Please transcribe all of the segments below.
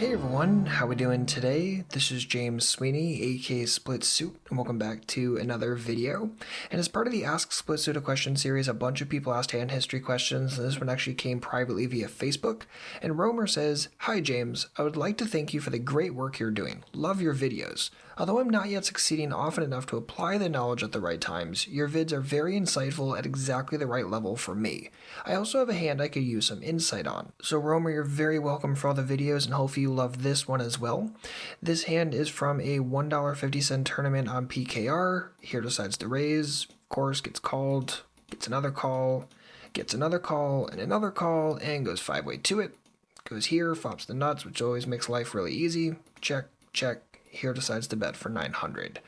Hey everyone, how we doing today? This is James Sweeney, aka SplitSuit, and welcome back to another video. And as part of the Ask SplitSuit a Question series, a bunch of people asked hand history questions, and this one actually came privately via Facebook. And Roemer says, "Hi James, I would like to thank you for the great work you're doing. Love your videos. Although I'm not yet succeeding often enough to apply the knowledge at the right times, your vids are very insightful at exactly the right level for me. I also have a hand I could use some insight on." So Roemer, you're very welcome for all the videos, and hopefully you love this one as well. This hand is from a $1.50 tournament on PKR. Here decides to raise, of course, gets called, gets another call, and another call, and goes 5-way to it. Goes here, flops the nuts, which always makes life really easy. Check, check. Here decides to bet for 900.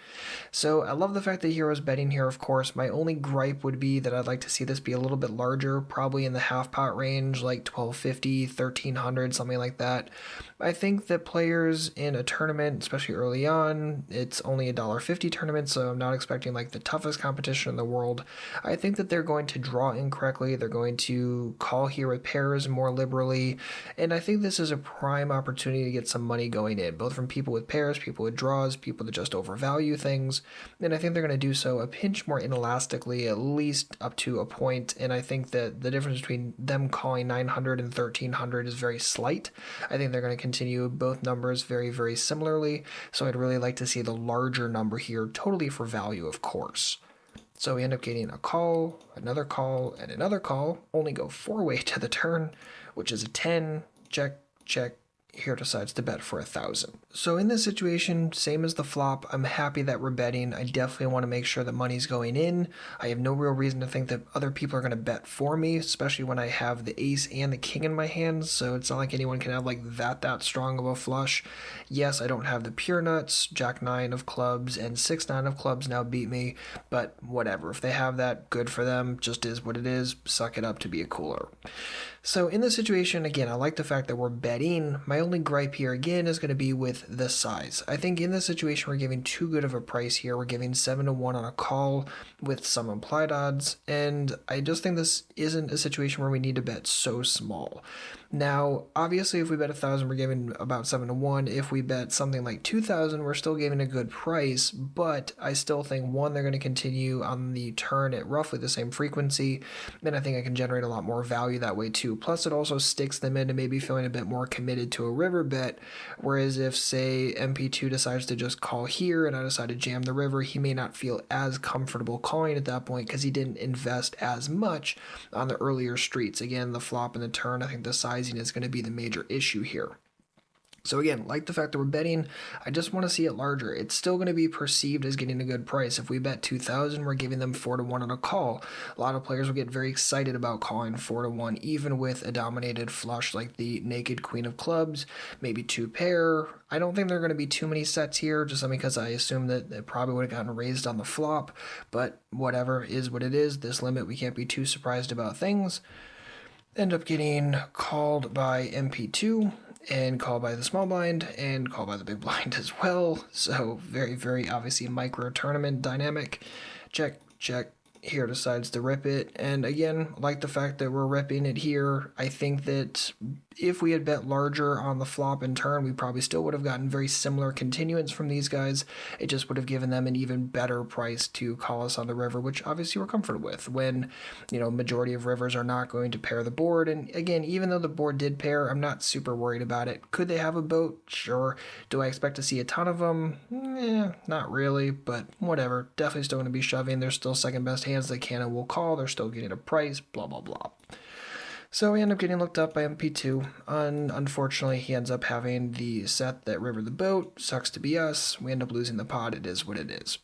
So I love the fact that Hero's betting here, of course. My only gripe would be that I'd like to see this be a little bit larger, probably in the half pot range, like 1250, 1300, something like that. I think that players in a tournament, especially early on, it's only a $1.50 tournament, so I'm not expecting like the toughest competition in the world. I think that they're going to draw incorrectly. They're going to call here with pairs more liberally, and I think this is a prime opportunity to get some money going in, both from people with pairs, people with draws, people that just overvalue things, and I think they're going to do so a pinch more inelastically, at least up to a point, and I think that the difference between them calling 900 and 1300 is very slight. I think they're going to continue both numbers very, very similarly, so I'd really like to see the larger number here, totally for value, of course. So we end up getting a call, and another call, only go 4-way to the turn, which is a 10, check, check. Here decides to bet for 1,000. So in this situation, same as the flop, I'm happy that we're betting. I definitely want to make sure the money's going in. I have no real reason to think that other people are going to bet for me, especially when I have the ace and the king in my hands, so it's not like anyone can have like that strong of a flush. Yes, I don't have the pure nuts, jack 9 of clubs and 6-9 of clubs now beat me, but whatever. If they have that, good for them, just is what it is, suck it up to be a cooler. So in this situation, again, I like the fact that we're betting. My only gripe here, again, is going to be with the size. I think in this situation, we're giving too good of a price here. We're giving 7-1 on a call with some implied odds, and I just think this isn't a situation where we need to bet so small. Now, obviously, if we bet 1,000, we're giving about 7-1. If we bet something like 2,000, we're still giving a good price, but I still think, one, they're going to continue on the turn at roughly the same frequency, and I think I can generate a lot more value that way too. Plus, it also sticks them into maybe feeling a bit more committed to a river bet, whereas if, say, MP2 decides to just call here and I decide to jam the river, he may not feel as comfortable calling at that point because he didn't invest as much on the earlier streets. Again, the flop and the turn, I think the sizing is going to be the major issue here. So again, like the fact that we're betting, I just want to see it larger. It's still going to be perceived as getting a good price. If we bet 2,000, we're giving them 4-1 on a call. A lot of players will get very excited about calling 4-1, even with a dominated flush like the naked queen of clubs, maybe 2 pair. I don't think there are going to be too many sets here, just because I assume that it probably would have gotten raised on the flop, but whatever is what it is. This limit, we can't be too surprised about things. End up getting called by MP2, and called by the small blind, and called by the big blind as well. So very, very obviously micro tournament dynamic. Check, check. Here decides to rip it. And again, like the fact that we're ripping it here, I think that if we had bet larger on the flop and turn, we probably still would have gotten very similar continuance from these guys. It just would have given them an even better price to call us on the river, which obviously we're comfortable with when, majority of rivers are not going to pair the board. And again, even though the board did pair, I'm not super worried about it. Could they have a boat? Sure. Do I expect to see a ton of them? Not really, but whatever. Definitely still going to be shoving. They're still second best hands they can and will call. They're still getting a price, blah, blah, blah. So we end up getting looked up by MP2. Unfortunately, he ends up having the set that river the boat. Sucks to be us. We end up losing the pot. It is what it is.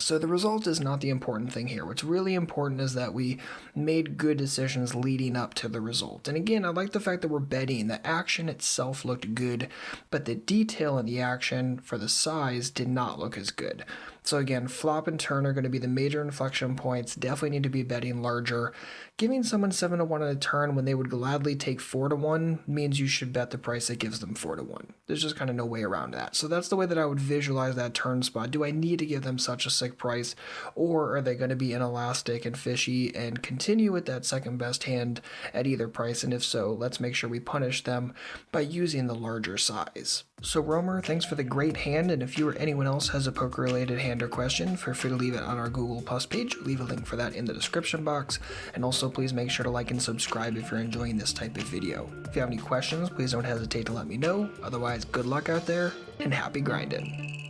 So the result is not the important thing here. What's really important is that we made good decisions leading up to the result. And again, I like the fact that we're betting. The action itself looked good, but the detail in the action for the size did not look as good. So again, flop and turn are going to be the major inflection points. Definitely need to be betting larger. Giving someone 7 to 1 on a turn when they would gladly take 4 to 1 means you should bet the price that gives them 4 to 1. There's just kind of no way around that. So that's the way that I would visualize that turn spot. Do I need to give them such a sick price, or are they going to be inelastic and fishy and continue with that second best hand at either price? And if so, let's make sure we punish them by using the larger size. So Roemer, thanks for the great hand, and if you or anyone else has a poker related hand or question, feel free to leave it on our Google Plus page. Leave a link for that in the description box, and also please make sure to like and subscribe if you're enjoying this type of video. If you have any questions, please don't hesitate to let me know. Otherwise, good luck out there and happy grinding.